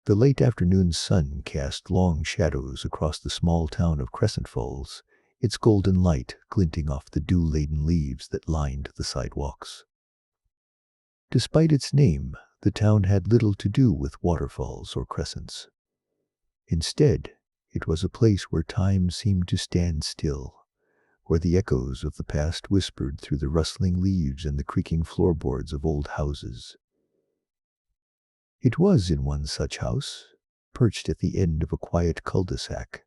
The late afternoon sun cast long shadows across the small town of Crescent Falls, its golden light glinting off the dew-laden leaves that lined the sidewalks. Despite its name, the town had little to do with waterfalls or crescents. Instead, it was a place where time seemed to stand still, where the echoes of the past whispered through the rustling leaves and the creaking floorboards of old houses. It was in one such house, perched at the end of a quiet cul-de-sac,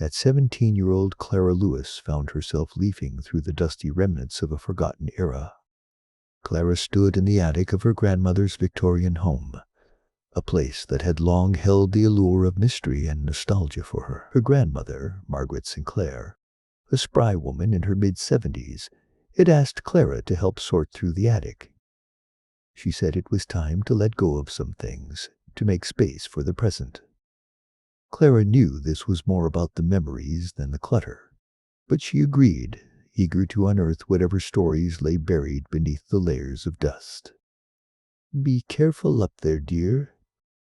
that 17-year-old Clara Lewis found herself leafing through the dusty remnants of a forgotten era. Clara stood in the attic of her grandmother's Victorian home, a place that had long held the allure of mystery and nostalgia for her. Her grandmother, Margaret Sinclair, a spry woman in her mid-70s, had asked Clara to help sort through the attic. She said it was time to let go of some things, to make space for the present. Clara knew this was more about the memories than the clutter, but she agreed, eager to unearth whatever stories lay buried beneath the layers of dust. "Be careful up there, dear,"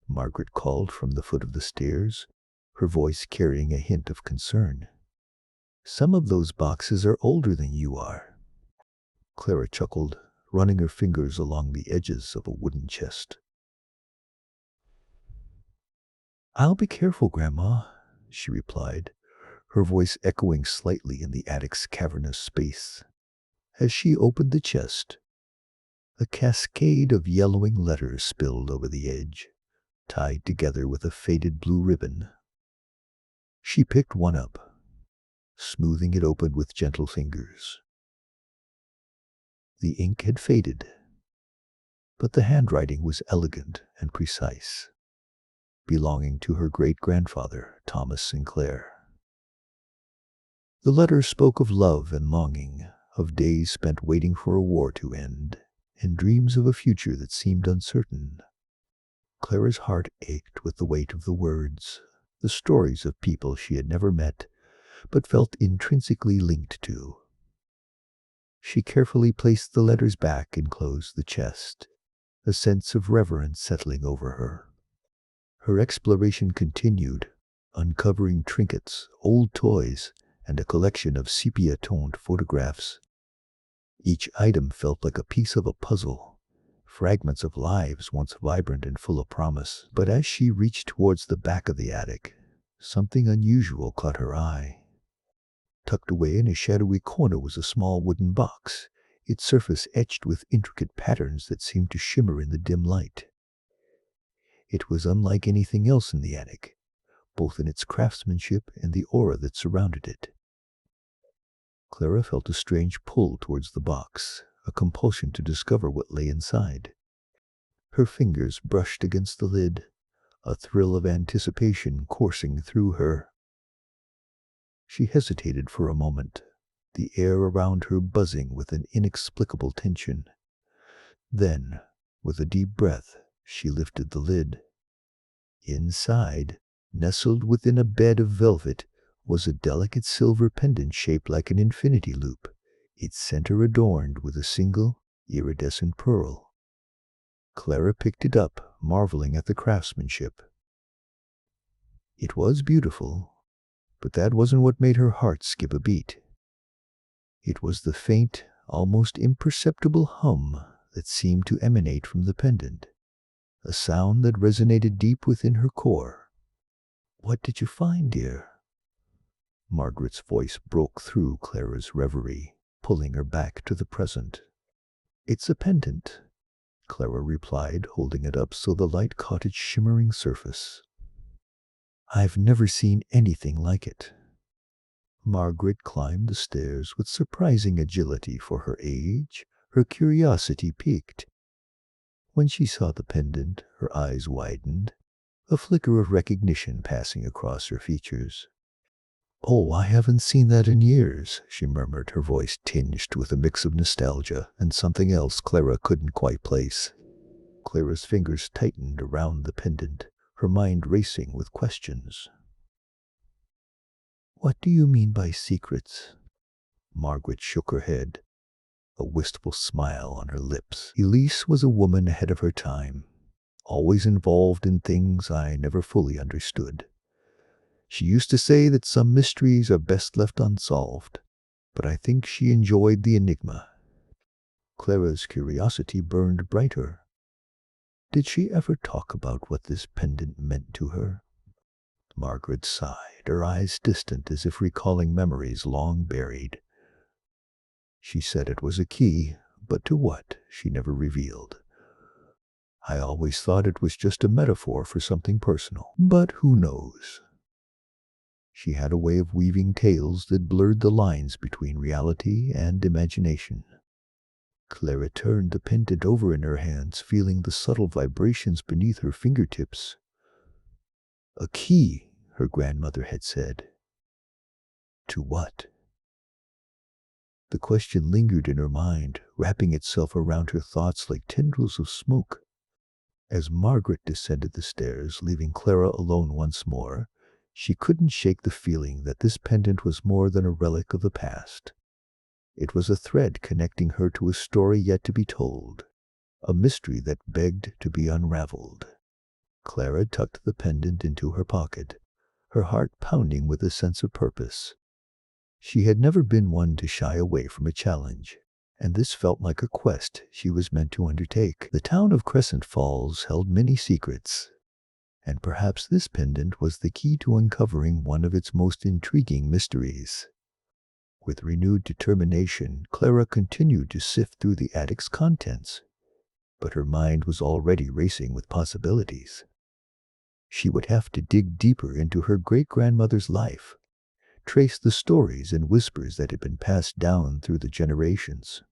Margaret called from the foot of the stairs, her voice carrying a hint of concern. "Some of those boxes are older than you are." Clara chuckled, running her fingers along the edges of a wooden chest. "I'll be careful, Grandma," she replied, her voice echoing slightly in the attic's cavernous space. As she opened the chest, a cascade of yellowing letters spilled over the edge, tied together with a faded blue ribbon. She picked one up, smoothing it open with gentle fingers. The ink had faded, but the handwriting was elegant and precise, belonging to her great-grandfather, Thomas Sinclair. The letter spoke of love and longing, of days spent waiting for a war to end, and dreams of a future that seemed uncertain. Clara's heart ached with the weight of the words, the stories of people she had never met, but felt intrinsically linked to. She carefully placed the letters back and closed the chest, a sense of reverence settling over her. Her exploration continued, uncovering trinkets, old toys, and a collection of sepia-toned photographs. Each item felt like a piece of a puzzle, fragments of lives once vibrant and full of promise. But as she reached towards the back of the attic, something unusual caught her eye. Tucked away in a shadowy corner was a small wooden box, its surface etched with intricate patterns that seemed to shimmer in the dim light. It was unlike anything else in the attic, both in its craftsmanship and the aura that surrounded it. Clara felt a strange pull towards the box, a compulsion to discover what lay inside. Her fingers brushed against the lid, a thrill of anticipation coursing through her. She hesitated for a moment, the air around her buzzing with an inexplicable tension. Then, with a deep breath, she lifted the lid. Inside, nestled within a bed of velvet, was a delicate silver pendant shaped like an infinity loop, its center adorned with a single, iridescent pearl. Clara picked it up, marveling at the craftsmanship. It was beautiful, but that wasn't what made her heart skip a beat. It was the faint, almost imperceptible hum that seemed to emanate from the pendant, a sound that resonated deep within her core. "What did you find, dear?" Margaret's voice broke through Clara's reverie, pulling her back to the present. "It's a pendant," Clara replied, holding it up so the light caught its shimmering surface. "I've never seen anything like it." Margaret climbed the stairs with surprising agility for her age, her curiosity piqued. When she saw the pendant, her eyes widened, a flicker of recognition passing across her features. "Oh, I haven't seen that in years," she murmured, her voice tinged with a mix of nostalgia and something else Clara couldn't quite place. Clara's fingers tightened around the pendant, her mind racing with questions. "What do you mean by secrets?" Margaret shook her head, a wistful smile on her lips. Elise was a woman ahead of her time, always involved in things I never fully understood. She used to say that some mysteries are best left unsolved, but I think she enjoyed the enigma. Clara's curiosity burned brighter. Did she ever talk about what this pendant meant to her? Margaret sighed, her eyes distant as if recalling memories long buried. She said it was a key, but to what, she never revealed. I always thought it was just a metaphor for something personal, but who knows? She had a way of weaving tales that blurred the lines between reality and imagination. Clara turned the pendant over in her hands, feeling the subtle vibrations beneath her fingertips. A key, her grandmother had said. To what? The question lingered in her mind, wrapping itself around her thoughts like tendrils of smoke. As Margaret descended the stairs, leaving Clara alone once more, she couldn't shake the feeling that this pendant was more than a relic of the past. It was a thread connecting her to a story yet to be told, a mystery that begged to be unraveled. Clara tucked the pendant into her pocket, her heart pounding with a sense of purpose. She had never been one to shy away from a challenge, and this felt like a quest she was meant to undertake. The town of Crescent Falls held many secrets, and perhaps this pendant was the key to uncovering one of its most intriguing mysteries. With renewed determination, Clara continued to sift through the attic's contents, but her mind was already racing with possibilities. She would have to dig deeper into her great-grandmother's life, trace the stories and whispers that had been passed down through the generations.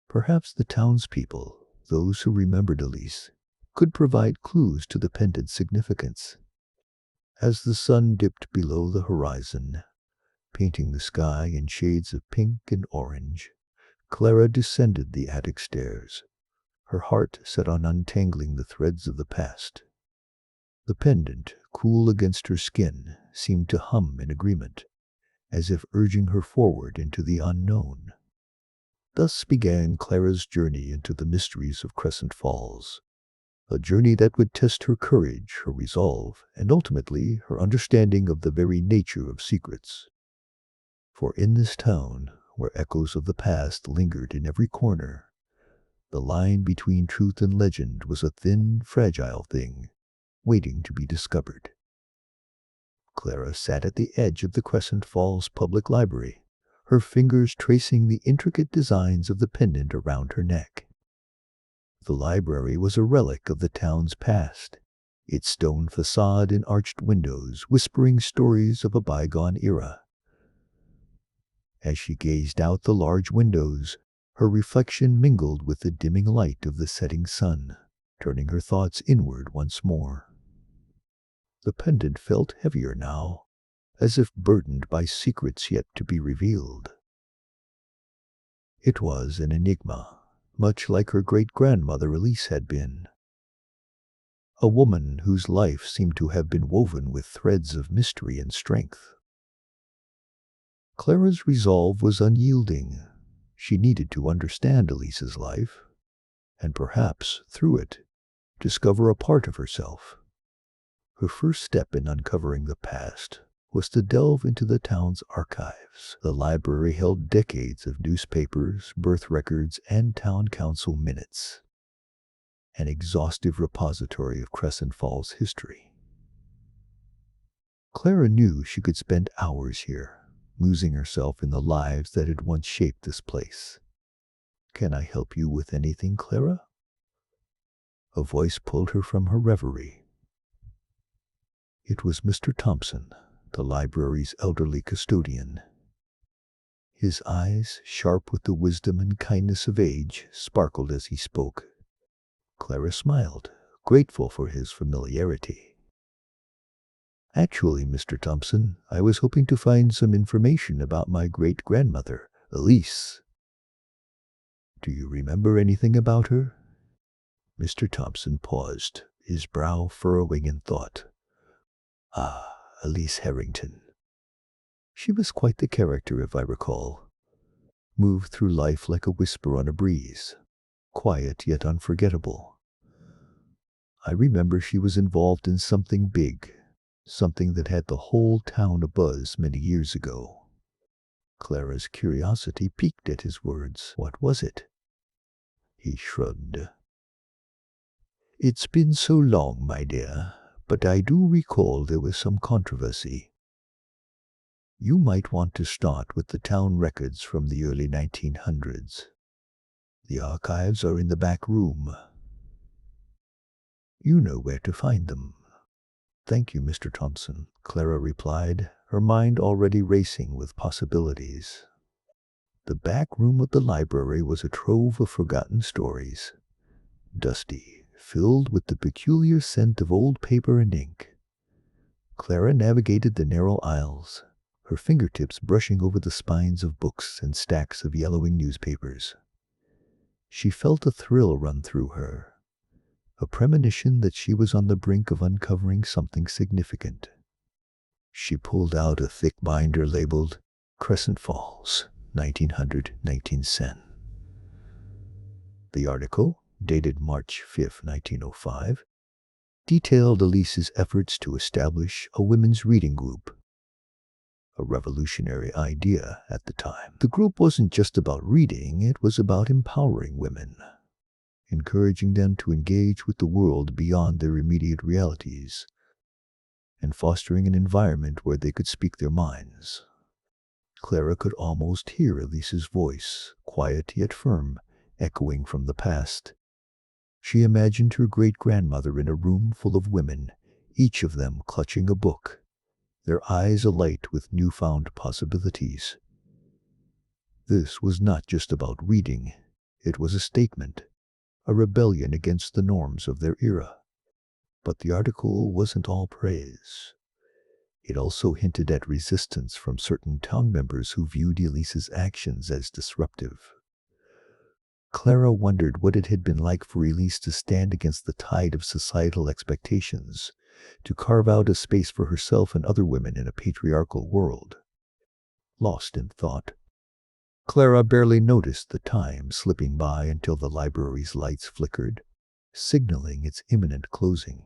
Perhaps the townspeople, those who remembered Elise, could provide clues to the pendant's significance. As the sun dipped below the horizon, painting the sky in shades of pink and orange, Clara descended the attic stairs, her heart set on untangling the threads of the past. The pendant, cool against her skin, seemed to hum in agreement, as if urging her forward into the unknown. Thus began Clara's journey into the mysteries of Crescent Falls, a journey that would test her courage, her resolve, and ultimately her understanding of the very nature of secrets. For in this town, where echoes of the past lingered in every corner, the line between truth and legend was a thin, fragile thing, waiting to be discovered. Clara sat at the edge of the Crescent Falls Public Library, her fingers tracing the intricate designs of the pendant around her neck. The library was a relic of the town's past, its stone facade and arched windows whispering stories of a bygone era. As she gazed out the large windows, her reflection mingled with the dimming light of the setting sun, turning her thoughts inward once more. The pendant felt heavier now, as if burdened by secrets yet to be revealed. It was an enigma, much like her great-grandmother Elise had been. A woman whose life seemed to have been woven with threads of mystery and strength. Clara's resolve was unyielding. She needed to understand Elise's life, and perhaps, through it, discover a part of herself. Her first step in uncovering the past was to delve into the town's archives. The library held decades of newspapers, birth records, and town council minutes, an exhaustive repository of Crescent Falls history. Clara knew she could spend hours here, losing herself in the lives that had once shaped this place. "Can I help you with anything, Clara?" A voice pulled her from her reverie. It was Mr. Thompson, the library's elderly custodian. His eyes, sharp with the wisdom and kindness of age, sparkled as he spoke. Clara smiled, grateful for his familiarity. "Actually, Mr. Thompson, I was hoping to find some information about my great-grandmother, Elise." "Do you remember anything about her?" Mr. Thompson paused, his brow furrowing in thought. "Ah, Elise Harrington. She was quite the character, if I recall. Moved through life like a whisper on a breeze, quiet yet unforgettable. I remember she was involved in something big, something that had the whole town abuzz many years ago. Clara's curiosity piqued at his words. What was it? He shrugged. It's been so long, my dear, but I do recall there was some controversy. You might want to start with the town records from the early 1900s. The archives are in the back room. You know where to find them. Thank you, Mr. Thompson, Clara replied, her mind already racing with possibilities. The back room of the library was a trove of forgotten stories, dusty, filled with the peculiar scent of old paper and ink. Clara navigated the narrow aisles, her fingertips brushing over the spines of books and stacks of yellowing newspapers. She felt a thrill run through her, a premonition that she was on the brink of uncovering something significant. She pulled out a thick binder labeled Crescent Falls, 1900-1910. The article, dated March 5, 1905, detailed Elise's efforts to establish a women's reading group, a revolutionary idea at the time. The group wasn't just about reading, it was about empowering women, encouraging them to engage with the world beyond their immediate realities, and fostering an environment where they could speak their minds. Clara could almost hear Elise's voice, quiet yet firm, echoing from the past. She imagined her great-grandmother in a room full of women, each of them clutching a book, their eyes alight with newfound possibilities. This was not just about reading, it was a statement, a rebellion against the norms of their era. But the article wasn't all praise. It also hinted at resistance from certain town members who viewed Elise's actions as disruptive. Clara wondered what it had been like for Elise to stand against the tide of societal expectations, to carve out a space for herself and other women in a patriarchal world. Lost in thought, Clara barely noticed the time slipping by until the library's lights flickered, signaling its imminent closing.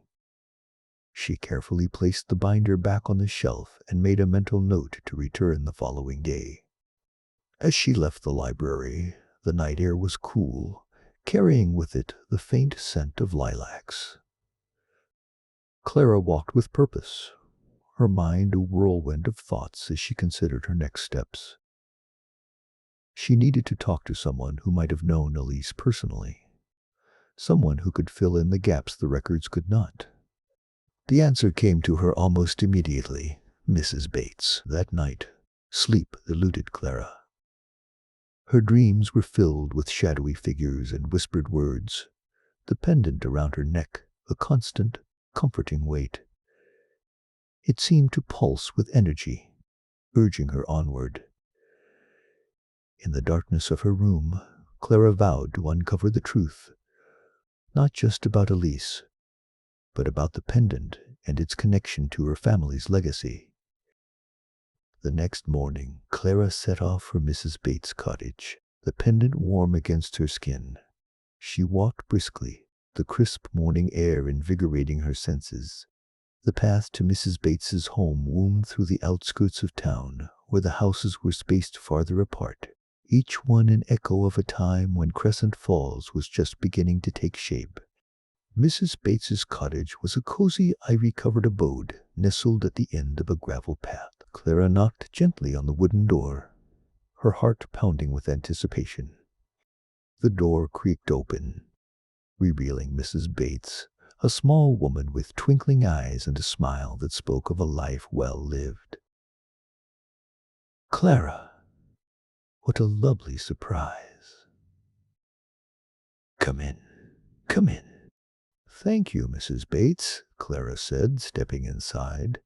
She carefully placed the binder back on the shelf and made a mental note to return the following day. As she left the library, the night air was cool, carrying with it the faint scent of lilacs. Clara walked with purpose, her mind a whirlwind of thoughts as she considered her next steps. She needed to talk to someone who might have known Elise personally, someone who could fill in the gaps the records could not. The answer came to her almost immediately: Mrs. Bates. That night, sleep eluded Clara. Her dreams were filled with shadowy figures and whispered words, the pendant around her neck a constant, comforting weight. It seemed to pulse with energy, urging her onward. In the darkness of her room, Clara vowed to uncover the truth, not just about Elise, but about the pendant and its connection to her family's legacy. The next morning, Clara set off for Mrs. Bates' cottage, the pendant warm against her skin. She walked briskly, the crisp morning air invigorating her senses. The path to Mrs. Bates's home wound through the outskirts of town, where the houses were spaced farther apart, each one an echo of a time when Crescent Falls was just beginning to take shape. Mrs. Bates's cottage was a cozy, ivy-covered abode nestled at the end of a gravel path. Clara knocked gently on the wooden door, her heart pounding with anticipation. The door creaked open, revealing Mrs. Bates, a small woman with twinkling eyes and a smile that spoke of a life well lived. "Clara, what a lovely surprise. Come in, come in." "Thank you, Mrs. Bates," Clara said, stepping inside.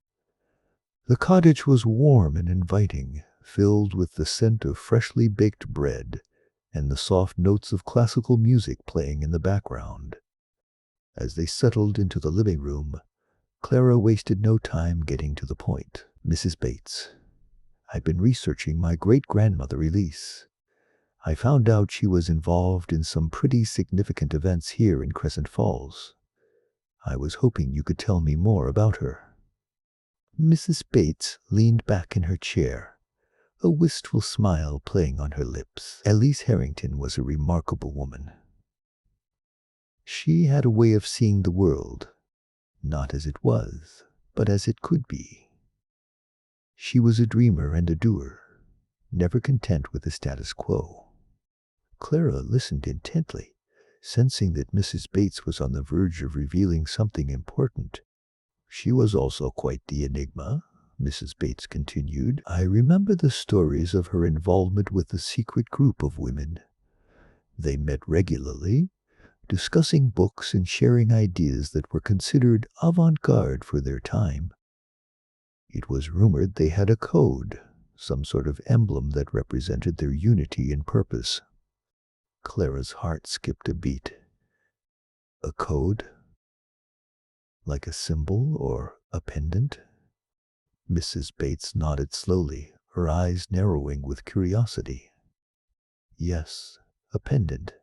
The cottage was warm and inviting, filled with the scent of freshly baked bread and the soft notes of classical music playing in the background. As they settled into the living room, Clara wasted no time getting to the point. "Mrs. Bates, I've been researching my great-grandmother Elise. I found out she was involved in some pretty significant events here in Crescent Falls. I was hoping you could tell me more about her. Mrs. Bates leaned back in her chair, a wistful smile playing on her lips. Elise Harrington was a remarkable woman. She had a way of seeing the world, not as it was, but as it could be. She was a dreamer and a doer, never content with the status quo. Clara listened intently, sensing that Mrs. Bates was on the verge of revealing something important. She was also quite the enigma, Mrs. Bates continued. I remember the stories of her involvement with a secret group of women. They met regularly, discussing books and sharing ideas that were considered avant-garde for their time. It was rumored they had a code, some sort of emblem that represented their unity and purpose. Clara's heart skipped a beat. A code? Like a symbol or a pendant? Mrs. Bates nodded slowly, her eyes narrowing with curiosity. Yes, a pendant.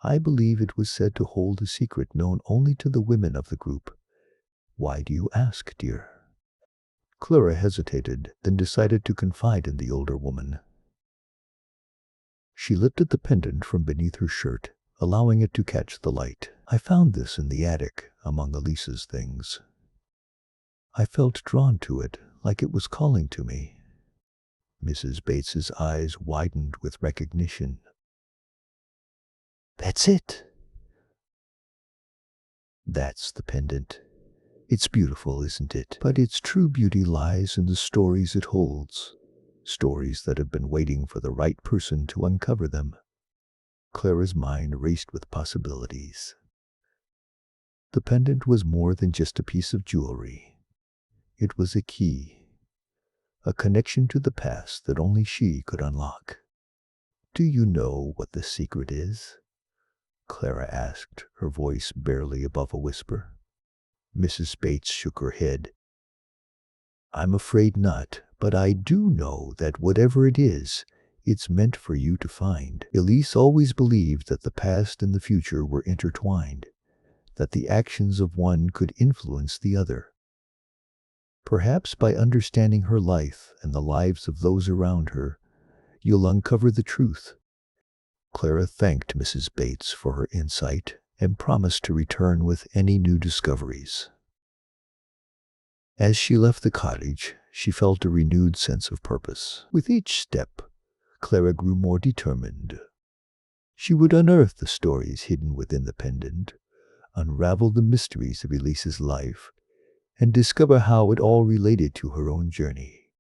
I believe it was said to hold a secret known only to the women of the group. Why do you ask, dear? Clara hesitated, then decided to confide in the older woman. She lifted the pendant from beneath her shirt, allowing it to catch the light. I found this in the attic, among Elisa's things. I felt drawn to it, like it was calling to me. Mrs. Bates's eyes widened with recognition. That's it. That's the pendant. It's beautiful, isn't it? But its true beauty lies in the stories it holds. Stories that have been waiting for the right person to uncover them. Clara's mind raced with possibilities. The pendant was more than just a piece of jewelry. It was a key, a connection to the past that only she could unlock. Do you know what the secret is? Clara asked, her voice barely above a whisper. Mrs. Bates shook her head. I'm afraid not, but I do know that whatever it is, it's meant for you to find. Elise always believed that the past and the future were intertwined, that the actions of one could influence the other. Perhaps by understanding her life and the lives of those around her, you'll uncover the truth. Clara thanked Mrs. Bates for her insight and promised to return with any new discoveries. As she left the cottage, she felt a renewed sense of purpose. With each step, Clara grew more determined. She would unearth the stories hidden within the pendant, unravel the mysteries of Elise's life, and discover how it all related to her own journey.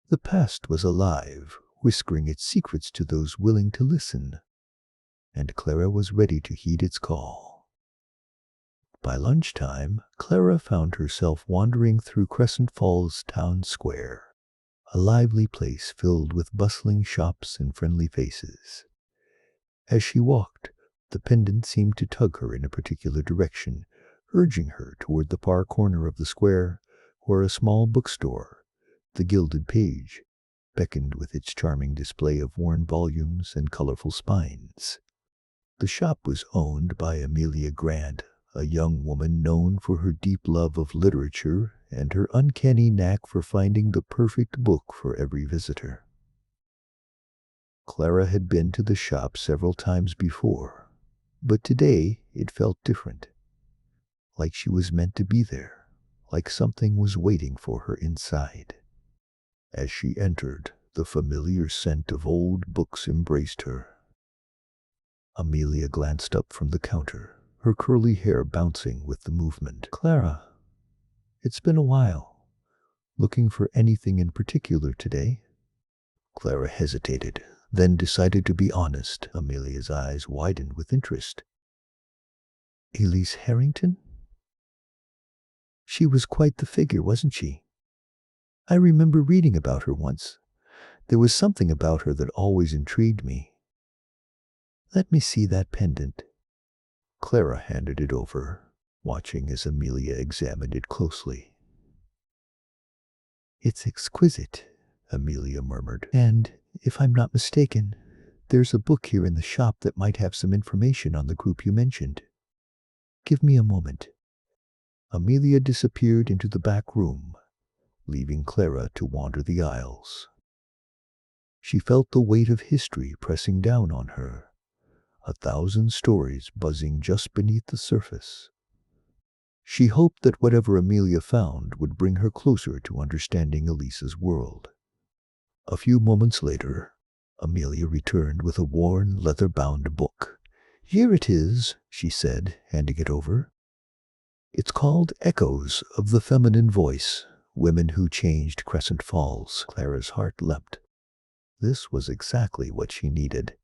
The past was alive, whispering its secrets to those willing to listen, and Clara was ready to heed its call. By lunchtime, Clara found herself wandering through Crescent Falls Town Square, a lively place filled with bustling shops and friendly faces. As she walked, the pendant seemed to tug her in a particular direction, urging her toward the far corner of the square, where a small bookstore, the Gilded Page, beckoned with its charming display of worn volumes and colorful spines. The shop was owned by Amelia Grant, a young woman known for her deep love of literature and her uncanny knack for finding the perfect book for every visitor. Clara had been to the shop several times before, but today it felt different, like she was meant to be there, like something was waiting for her inside. As she entered, the familiar scent of old books embraced her. Amelia glanced up from the counter, her curly hair bouncing with the movement. Clara, it's been a while. Looking for anything in particular today? Clara hesitated, then decided to be honest. Amelia's eyes widened with interest. Elise Harrington? She was quite the figure, wasn't she? I remember reading about her once. There was something about her that always intrigued me. Let me see that pendant. Clara handed it over, watching as Amelia examined it closely. It's exquisite, Amelia murmured. And, if I'm not mistaken, there's a book here in the shop that might have some information on the group you mentioned. Give me a moment. Amelia disappeared into the back room, leaving Clara to wander the aisles. She felt the weight of history pressing down on her, 1,000 stories buzzing just beneath the surface. She hoped that whatever Amelia found would bring her closer to understanding Elise's world. A few moments later, Amelia returned with a worn, leather-bound book. "Here it is," she said, handing it over. "It's called Echoes of the Feminine Voice, Women Who Changed Crescent Falls." Clara's heart leapt. This was exactly what she needed.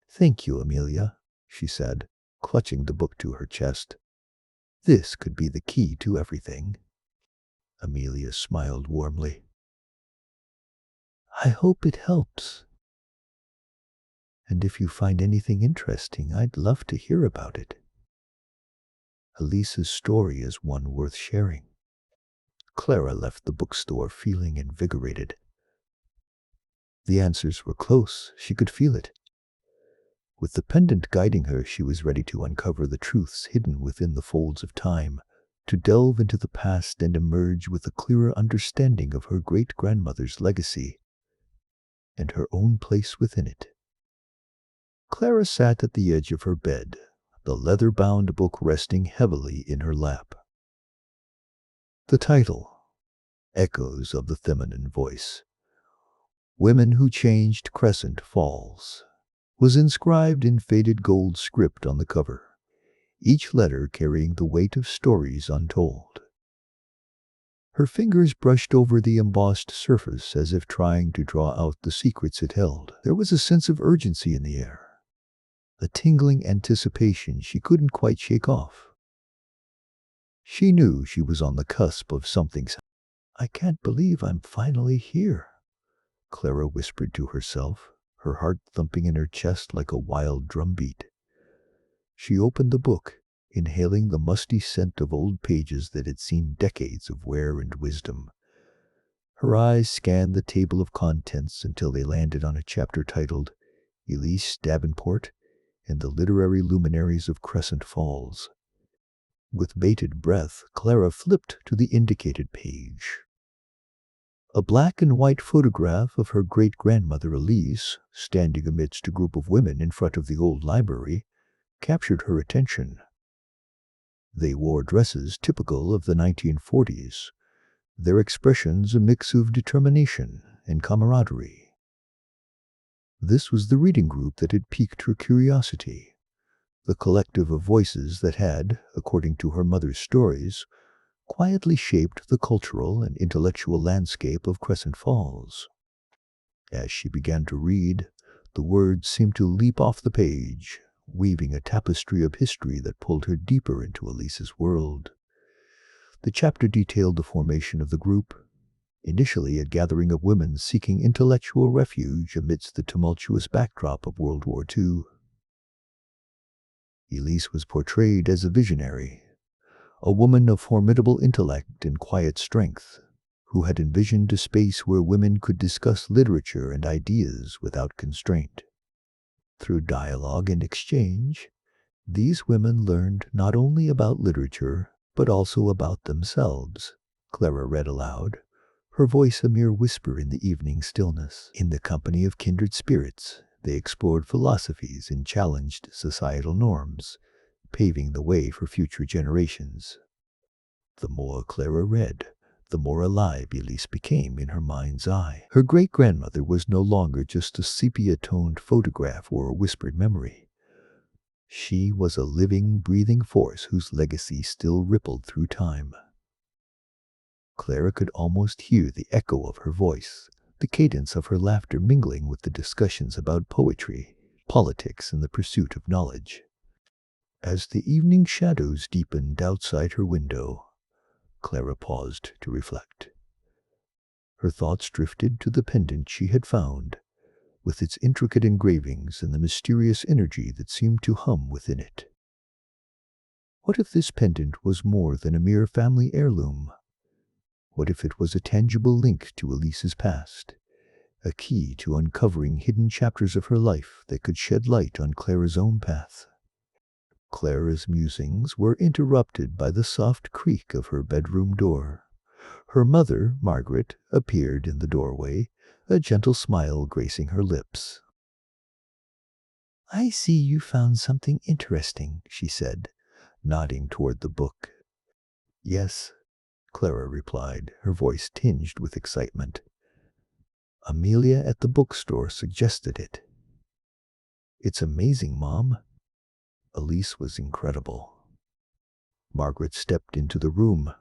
"Thank you, Amelia," she said, clutching the book to her chest. "This could be the key to everything." Amelia smiled warmly. "I hope it helps. And if you find anything interesting, I'd love to hear about it. Elise's story is one worth sharing." Clara left the bookstore feeling invigorated. The answers were close. She could feel it. With the pendant guiding her, she was ready to uncover the truths hidden within the folds of time, to delve into the past and emerge with a clearer understanding of her great-grandmother's legacy and her own place within it. Clara sat at the edge of her bed, the leather-bound book resting heavily in her lap. The title, Echoes of the Feminine Voice, Women Who Changed Crescent Falls, was inscribed in faded gold script on the cover, each letter carrying the weight of stories untold. Her fingers brushed over the embossed surface as if trying to draw out the secrets it held. There was a sense of urgency in the air, a tingling anticipation she couldn't quite shake off. She knew she was on the cusp of something. "I can't believe I'm finally here," Clara whispered to herself, her heart thumping in her chest like a wild drumbeat. She opened the book, inhaling the musty scent of old pages that had seen decades of wear and wisdom. Her eyes scanned the table of contents until they landed on a chapter titled Elise Davenport and the Literary Luminaries of Crescent Falls. With bated breath, Clara flipped to the indicated page. A black and white photograph of her great-grandmother Elise, standing amidst a group of women in front of the old library, captured her attention. They wore dresses typical of the 1940s, their expressions a mix of determination and camaraderie. This was the reading group that had piqued her curiosity, the collective of voices that had, according to her mother's stories, quietly shaped the cultural and intellectual landscape of Crescent Falls. As she began to read, the words seemed to leap off the page, weaving a tapestry of history that pulled her deeper into Elise's world. The chapter detailed the formation of the group, initially a gathering of women seeking intellectual refuge amidst the tumultuous backdrop of World War II. Elise was portrayed as a visionary, a woman of formidable intellect and quiet strength, who had envisioned a space where women could discuss literature and ideas without constraint. Through dialogue and exchange, these women learned not only about literature, but also about themselves. Clara read aloud, her voice a mere whisper in the evening stillness. In the company of kindred spirits, they explored philosophies and challenged societal norms, paving the way for future generations. The more Clara read, the more alive Elise became in her mind's eye. Her great-grandmother was no longer just a sepia-toned photograph or a whispered memory. She was a living, breathing force whose legacy still rippled through time. Clara could almost hear the echo of her voice, the cadence of her laughter mingling with the discussions about poetry, politics, and the pursuit of knowledge. As the evening shadows deepened outside her window, Clara paused to reflect. Her thoughts drifted to the pendant she had found, with its intricate engravings and the mysterious energy that seemed to hum within it. What if this pendant was more than a mere family heirloom? What if it was a tangible link to Elise's past, a key to uncovering hidden chapters of her life that could shed light on Clara's own path? Clara's musings were interrupted by the soft creak of her bedroom door. Her mother, Margaret, appeared in the doorway, a gentle smile gracing her lips. "I see you found something interesting," she said, nodding toward the book. "Yes," Clara replied, her voice tinged with excitement. "Amelia at the bookstore suggested it." "It's amazing, Mom." Elise was incredible. Margaret stepped into the room,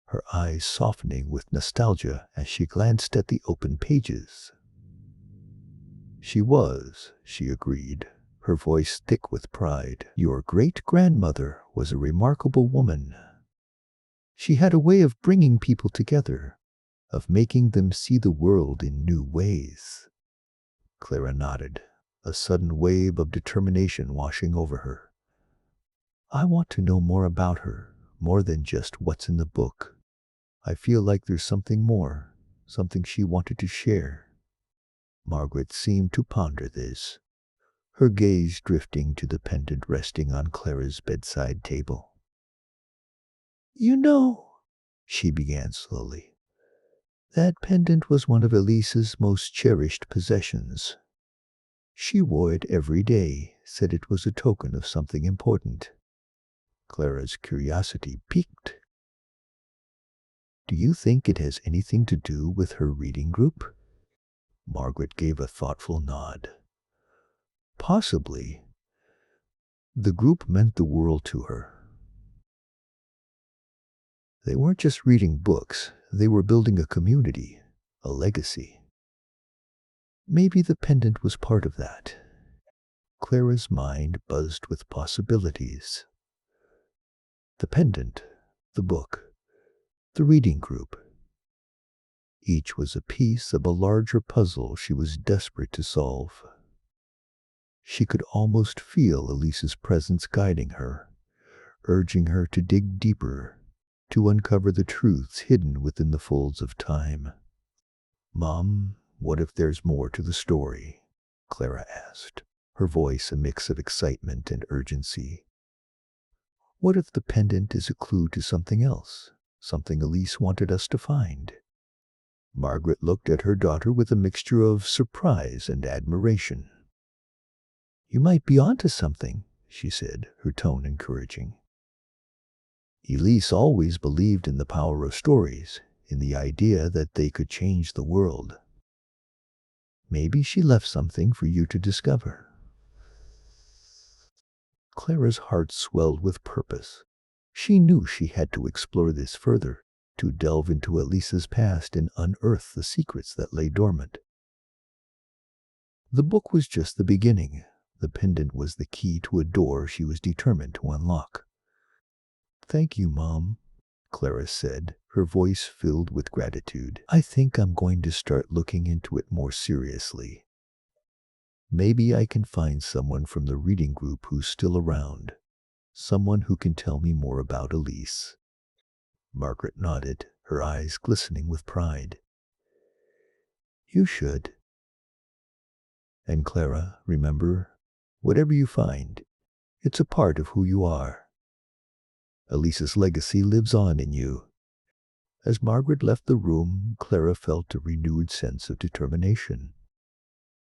her eyes softening with nostalgia as she glanced at the open pages. She agreed, her voice thick with pride. "Your great-grandmother was a remarkable woman. She had a way of bringing people together, of making them see the world in new ways." Clara nodded, a sudden wave of determination washing over her. "I want to know more about her, more than just what's in the book. I feel like there's something more, something she wanted to share." Margaret seemed to ponder this, her gaze drifting to the pendant resting on Clara's bedside table. "You know," she began slowly, "that pendant was one of Elise's most cherished possessions. She wore it every day, said it was a token of something important." Clara's curiosity piqued. "Do you think it has anything to do with her reading group?" Margaret gave a thoughtful nod. "Possibly. The group meant the world to her. They weren't just reading books, they were building a community, a legacy. Maybe the pendant was part of that." Clara's mind buzzed with possibilities. The pendant, the book, the reading group. Each was a piece of a larger puzzle she was desperate to solve. She could almost feel Elise's presence guiding her, urging her to dig deeper, to uncover the truths hidden within the folds of time. "Mom, what if there's more to the story?" Clara asked, her voice a mix of excitement and urgency. "What if the pendant is a clue to something else, something Elise wanted us to find?" Margaret looked at her daughter with a mixture of surprise and admiration. "You might be onto something," she said, her tone encouraging. "Elise always believed in the power of stories, in the idea that they could change the world. Maybe she left something for you to discover." Clara's heart swelled with purpose. She knew she had to explore this further, to delve into Elise's past and unearth the secrets that lay dormant. The book was just the beginning. The pendant was the key to a door she was determined to unlock. "Thank you, Mom," Clara said, her voice filled with gratitude. "I think I'm going to start looking into it more seriously. Maybe I can find someone from the reading group who's still around, someone who can tell me more about Elise." Margaret nodded, her eyes glistening with pride. "You should. And Clara, remember, whatever you find, it's a part of who you are. Elise's legacy lives on in you." As Margaret left the room, Clara felt a renewed sense of determination.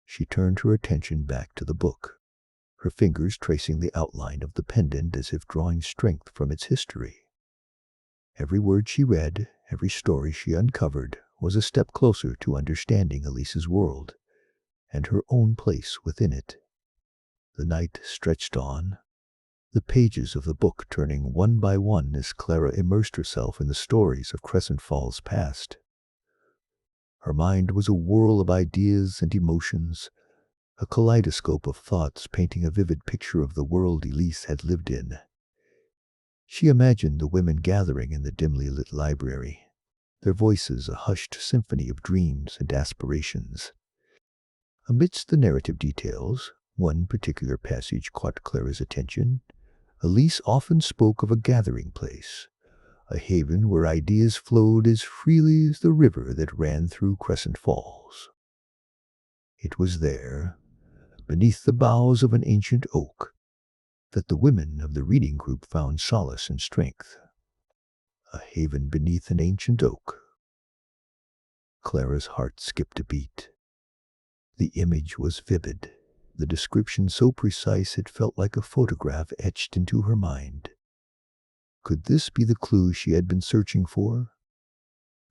She turned her attention back to the book, her fingers tracing the outline of the pendant as if drawing strength from its history. Every word she read, every story she uncovered, was a step closer to understanding Elise's world and her own place within it. The night stretched on, the pages of the book turning one by one as Clara immersed herself in the stories of Crescent Falls' past. Her mind was a whirl of ideas and emotions, a kaleidoscope of thoughts painting a vivid picture of the world Elise had lived in. She imagined the women gathering in the dimly lit library, their voices a hushed symphony of dreams and aspirations. Amidst the narrative details, one particular passage caught Clara's attention. Elise often spoke of a gathering place, a haven where ideas flowed as freely as the river that ran through Crescent Falls. It was there, beneath the boughs of an ancient oak, that the women of the reading group found solace and strength. A haven beneath an ancient oak. Clara's heart skipped a beat. The image was vivid, the description so precise it felt like a photograph etched into her mind. Could this be the clue she had been searching for?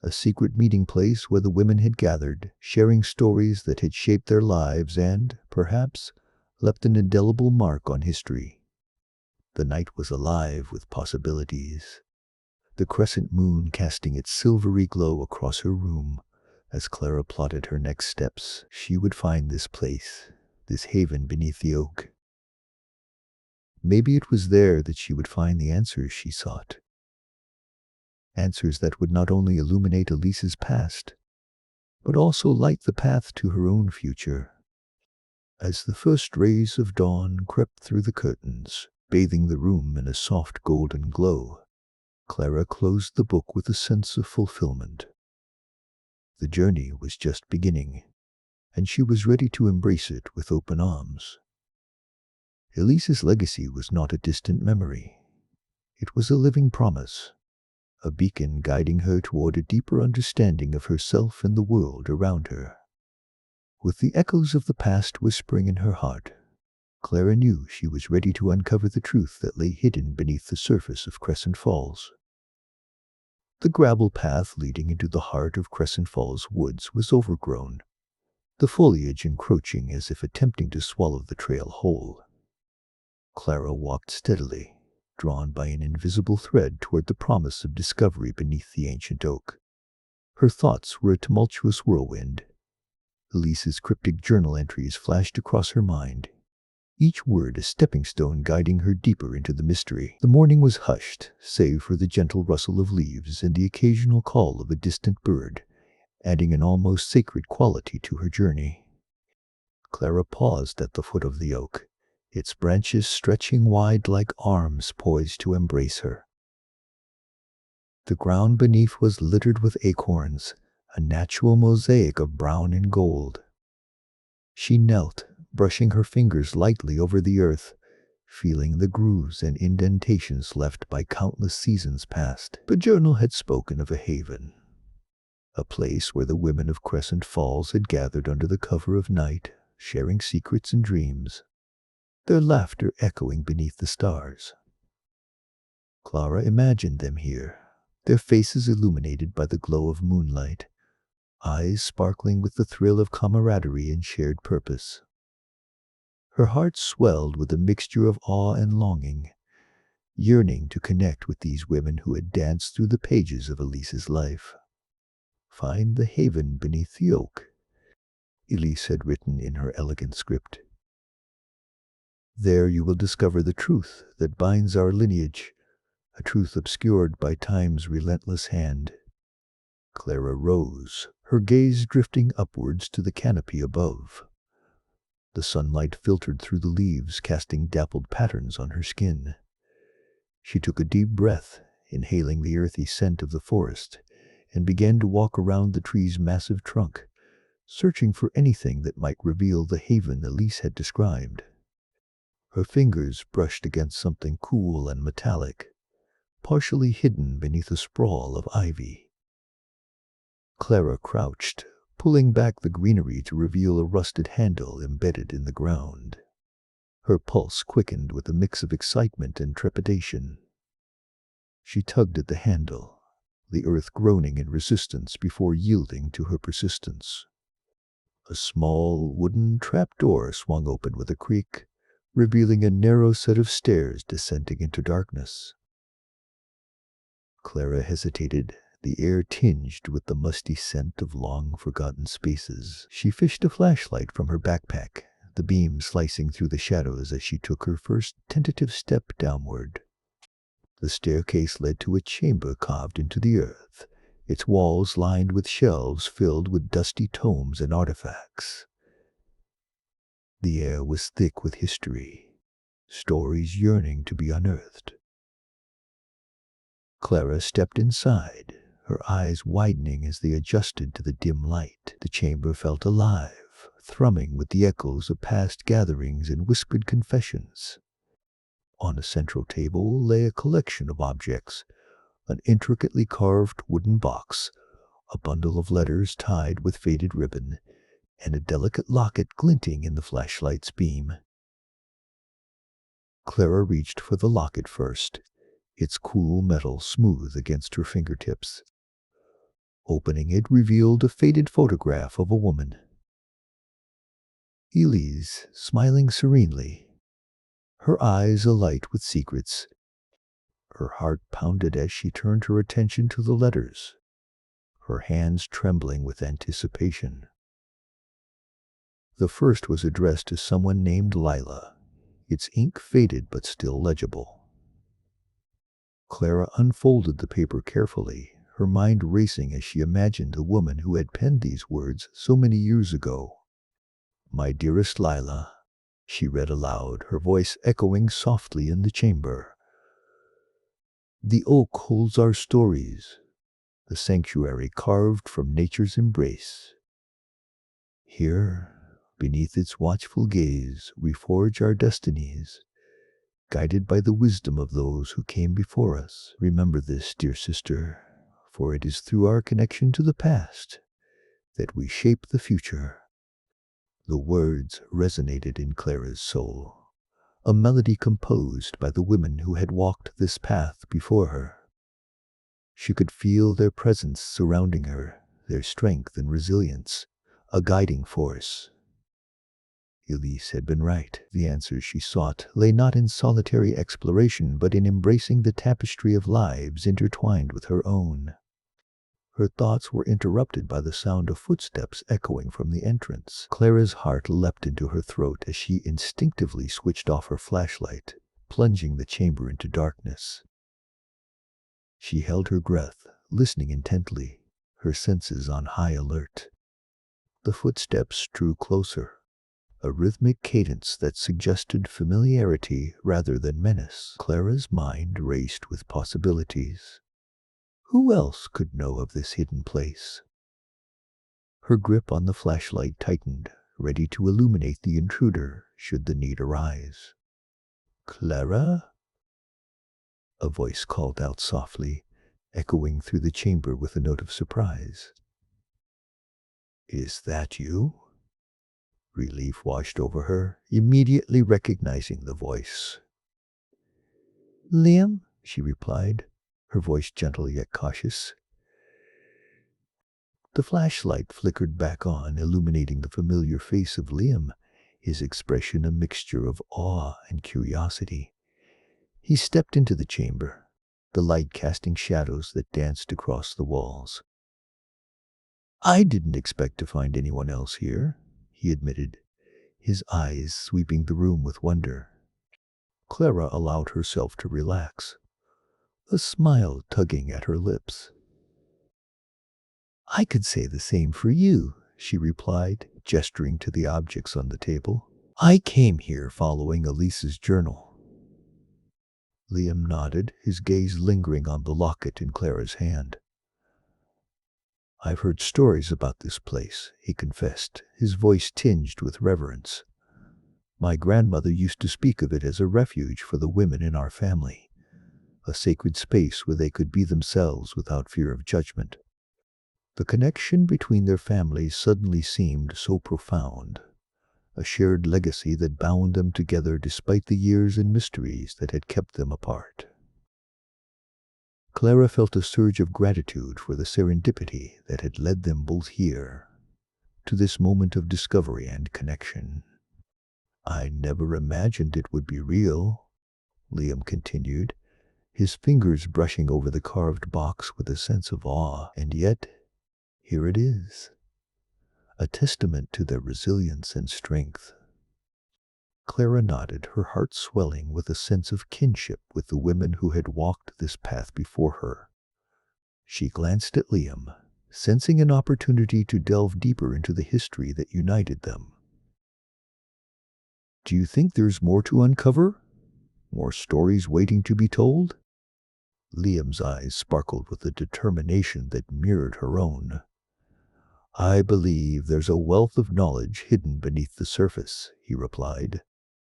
A secret meeting place where the women had gathered, sharing stories that had shaped their lives and, perhaps, left an indelible mark on history. The night was alive with possibilities, the crescent moon casting its silvery glow across her room. As Clara plotted her next steps, she would find this place, this haven beneath the oak. Maybe it was there that she would find the answers she sought. Answers that would not only illuminate Elise's past, but also light the path to her own future. As the first rays of dawn crept through the curtains, bathing the room in a soft golden glow, Clara closed the book with a sense of fulfillment. The journey was just beginning, and she was ready to embrace it with open arms. Elise's legacy was not a distant memory. It was a living promise, a beacon guiding her toward a deeper understanding of herself and the world around her. With the echoes of the past whispering in her heart, Clara knew she was ready to uncover the truth that lay hidden beneath the surface of Crescent Falls. The gravel path leading into the heart of Crescent Falls woods was overgrown, the foliage encroaching as if attempting to swallow the trail whole. Clara walked steadily, drawn by an invisible thread toward the promise of discovery beneath the ancient oak. Her thoughts were a tumultuous whirlwind. Elise's cryptic journal entries flashed across her mind, each word a stepping stone guiding her deeper into the mystery. The morning was hushed, save for the gentle rustle of leaves and the occasional call of a distant bird, adding an almost sacred quality to her journey. Clara paused at the foot of the oak, its branches stretching wide like arms poised to embrace her. The ground beneath was littered with acorns, a natural mosaic of brown and gold. She knelt, brushing her fingers lightly over the earth, feeling the grooves and indentations left by countless seasons past. The journal had spoken of a haven, a place where the women of Crescent Falls had gathered under the cover of night, sharing secrets and dreams, their laughter echoing beneath the stars. Clara imagined them here, their faces illuminated by the glow of moonlight, eyes sparkling with the thrill of camaraderie and shared purpose. Her heart swelled with a mixture of awe and longing, yearning to connect with these women who had danced through the pages of Elise's life. "Find the haven beneath the oak," Elise had written in her elegant script. "There you will discover the truth that binds our lineage, a truth obscured by time's relentless hand." Clara rose, her gaze drifting upwards to the canopy above. The sunlight filtered through the leaves, casting dappled patterns on her skin. She took a deep breath, inhaling the earthy scent of the forest, and began to walk around the tree's massive trunk, searching for anything that might reveal the haven Elise had described. Her fingers brushed against something cool and metallic, partially hidden beneath a sprawl of ivy. Clara crouched, pulling back the greenery to reveal a rusted handle embedded in the ground. Her pulse quickened with a mix of excitement and trepidation. She tugged at the handle, the earth groaning in resistance before yielding to her persistence. A small wooden trapdoor swung open with a creak, revealing a narrow set of stairs descending into darkness. Clara hesitated, the air tinged with the musty scent of long-forgotten spaces. She fished a flashlight from her backpack, the beam slicing through the shadows as she took her first tentative step downward. The staircase led to a chamber carved into the earth, its walls lined with shelves filled with dusty tomes and artifacts. The air was thick with history, stories yearning to be unearthed. Clara stepped inside, her eyes widening as they adjusted to the dim light. The chamber felt alive, thrumming with the echoes of past gatherings and whispered confessions. On a central table lay a collection of objects, an intricately carved wooden box, a bundle of letters tied with faded ribbon, and a delicate locket glinting in the flashlight's beam. Clara reached for the locket first, its cool metal smooth against her fingertips. Opening it revealed a faded photograph of a woman. Elise, smiling serenely, her eyes alight with secrets. Her heart pounded as she turned her attention to the letters, her hands trembling with anticipation. The first was addressed to someone named Lila, its ink faded but still legible. Clara unfolded the paper carefully, her mind racing as she imagined the woman who had penned these words so many years ago. "My dearest Lila," she read aloud, her voice echoing softly in the chamber. "The oak holds our stories, the sanctuary carved from nature's embrace. Here, beneath its watchful gaze, we forge our destinies, guided by the wisdom of those who came before us. Remember this, dear sister, for it is through our connection to the past that we shape the future." The words resonated in Clara's soul, a melody composed by the women who had walked this path before her. She could feel their presence surrounding her, their strength and resilience, a guiding force. Elise had been right. The answers she sought lay not in solitary exploration, but in embracing the tapestry of lives intertwined with her own. Her thoughts were interrupted by the sound of footsteps echoing from the entrance. Clara's heart leapt into her throat as she instinctively switched off her flashlight, plunging the chamber into darkness. She held her breath, listening intently, her senses on high alert. The footsteps drew closer, a rhythmic cadence that suggested familiarity rather than menace. Clara's mind raced with possibilities. Who else could know of this hidden place? Her grip on the flashlight tightened, ready to illuminate the intruder should the need arise. "Clara?" A voice called out softly, echoing through the chamber with a note of surprise. "Is that you?" Relief washed over her, immediately recognizing the voice. "Liam," she replied, her voice gentle yet cautious. The flashlight flickered back on, illuminating the familiar face of Liam, his expression a mixture of awe and curiosity. He stepped into the chamber, the light casting shadows that danced across the walls. "I didn't expect to find anyone else here," he admitted, his eyes sweeping the room with wonder. Clara allowed herself to relax, a smile tugging at her lips. "I could say the same for you," she replied, gesturing to the objects on the table. "I came here following Elise's journal." Liam nodded, his gaze lingering on the locket in Clara's hand. "I've heard stories about this place," he confessed, his voice tinged with reverence. "My grandmother used to speak of it as a refuge for the women in our family, a sacred space where they could be themselves without fear of judgment." The connection between their families suddenly seemed so profound, a shared legacy that bound them together despite the years and mysteries that had kept them apart. Clara felt a surge of gratitude for the serendipity that had led them both here, to this moment of discovery and connection. "I never imagined it would be real," Liam continued, his fingers brushing over the carved box with a sense of awe. "And yet, here it is, a testament to their resilience and strength." Clara nodded, her heart swelling with a sense of kinship with the women who had walked this path before her. She glanced at Liam, sensing an opportunity to delve deeper into the history that united them. "Do you think there's more to uncover? More stories waiting to be told?" Liam's eyes sparkled with a determination that mirrored her own. "I believe there's a wealth of knowledge hidden beneath the surface," he replied,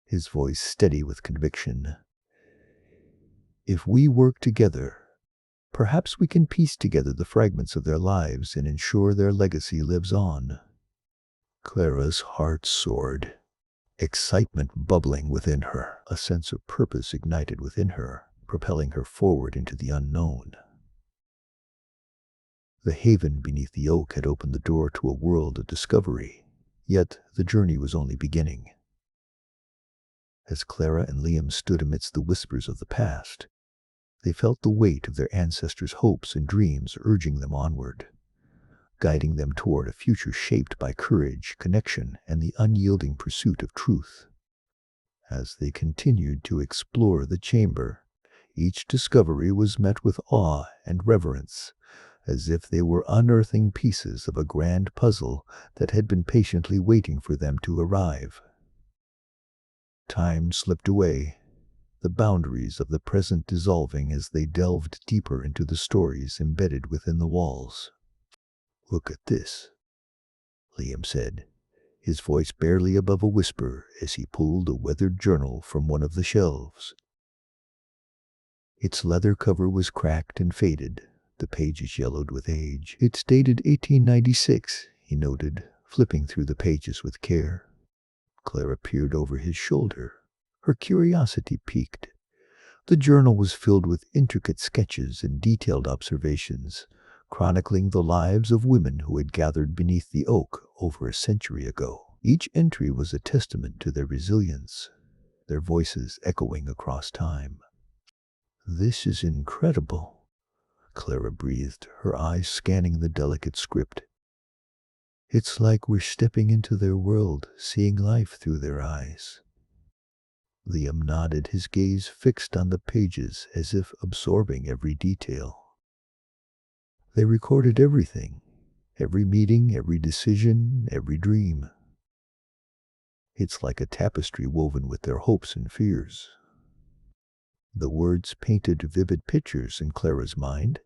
his voice steady with conviction. If we work together, perhaps we can piece together the fragments of their lives and ensure their legacy lives on. Clara's heart soared, excitement bubbling within her, a sense of purpose ignited within her, propelling her forward into the unknown. The haven beneath the oak had opened the door to a world of discovery, yet the journey was only beginning. As Clara and Liam stood amidst the whispers of the past, they felt the weight of their ancestors' hopes and dreams urging them onward, guiding them toward a future shaped by courage, connection, and the unyielding pursuit of truth. As they continued to explore the chamber, each discovery was met with awe and reverence, as if they were unearthing pieces of a grand puzzle that had been patiently waiting for them to arrive. Time slipped away, the boundaries of the present dissolving as they delved deeper into the stories embedded within the walls. "Look at this," Liam said, his voice barely above a whisper as he pulled a weathered journal from one of the shelves. Its leather cover was cracked and faded, the pages yellowed with age. "It's dated 1896, he noted, flipping through the pages with care. Clara peered over his shoulder, her curiosity piqued. The journal was filled with intricate sketches and detailed observations, chronicling the lives of women who had gathered beneath the oak over a century ago. Each entry was a testament to their resilience, their voices echoing across time. "This is incredible," Clara breathed, her eyes scanning the delicate script. "It's like we're stepping into their world, seeing life through their eyes." Liam nodded, his gaze fixed on the pages as if absorbing every detail. They recorded everything, every meeting, every decision, every dream. It's like a tapestry woven with their hopes and fears. The words painted vivid pictures in Clara's mind,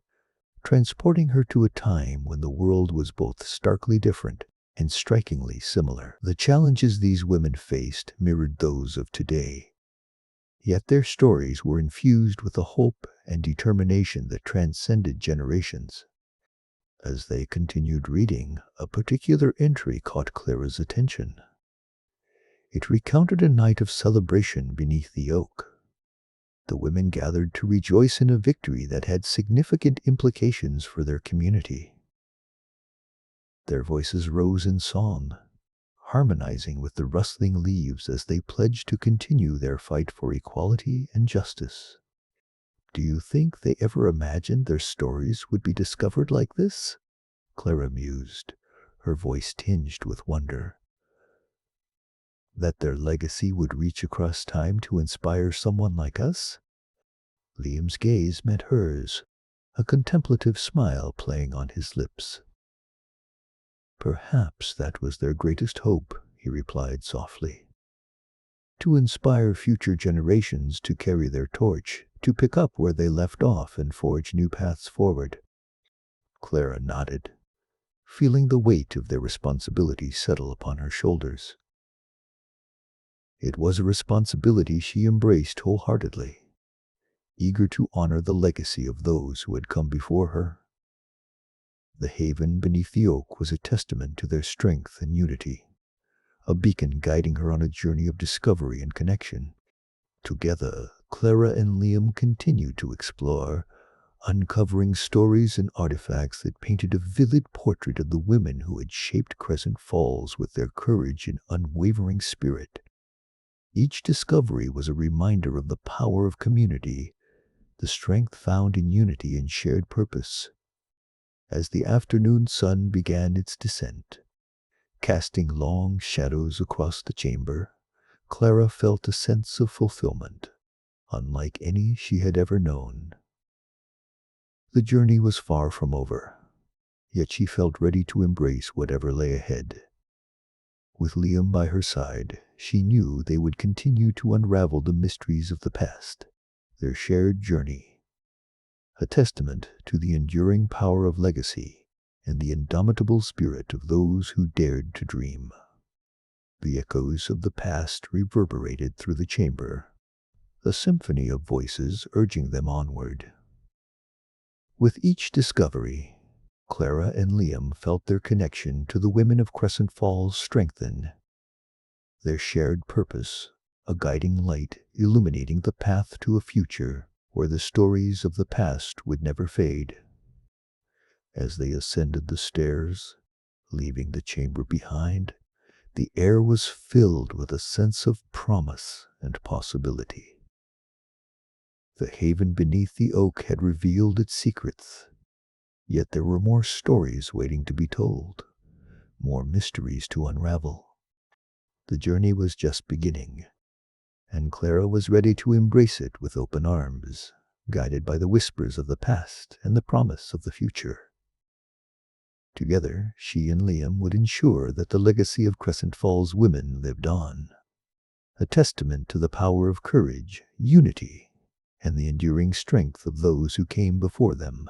transporting her to a time when the world was both starkly different and strikingly similar. The challenges these women faced mirrored those of today, yet their stories were infused with a hope and determination that transcended generations. As they continued reading, a particular entry caught Clara's attention. It recounted a night of celebration beneath the oak. The women gathered to rejoice in a victory that had significant implications for their community. Their voices rose in song, harmonizing with the rustling leaves as they pledged to continue their fight for equality and justice. "Do you think they ever imagined their stories would be discovered like this?" Clara mused, her voice tinged with wonder. "That their legacy would reach across time to inspire someone like us?" Liam's gaze met hers, a contemplative smile playing on his lips. "Perhaps that was their greatest hope," he replied softly. "To inspire future generations to carry their torch, to pick up where they left off and forge new paths forward." Clara nodded, feeling the weight of their responsibility settle upon her shoulders. It was a responsibility she embraced wholeheartedly, eager to honor the legacy of those who had come before her. The haven beneath the oak was a testament to their strength and unity, a beacon guiding her on a journey of discovery and connection. Together, Clara and Liam continued to explore, uncovering stories and artifacts that painted a vivid portrait of the women who had shaped Crescent Falls with their courage and unwavering spirit. Each discovery was a reminder of the power of community, the strength found in unity and shared purpose. As the afternoon sun began its descent, casting long shadows across the chamber, Clara felt a sense of fulfillment, unlike any she had ever known. The journey was far from over, yet she felt ready to embrace whatever lay ahead. With Liam by her side, she knew they would continue to unravel the mysteries of the past, their shared journey, a testament to the enduring power of legacy and the indomitable spirit of those who dared to dream. The echoes of the past reverberated through the chamber, a symphony of voices urging them onward. With each discovery, Clara and Liam felt their connection to the women of Crescent Falls strengthen, their shared purpose, a guiding light illuminating the path to a future where the stories of the past would never fade. As they ascended the stairs, leaving the chamber behind, the air was filled with a sense of promise and possibility. The haven beneath the oak had revealed its secrets, yet there were more stories waiting to be told, more mysteries to unravel. The journey was just beginning, and Clara was ready to embrace it with open arms, guided by the whispers of the past and the promise of the future. Together, she and Liam would ensure that the legacy of Crescent Falls women lived on, a testament to the power of courage, unity, and the enduring strength of those who came before them.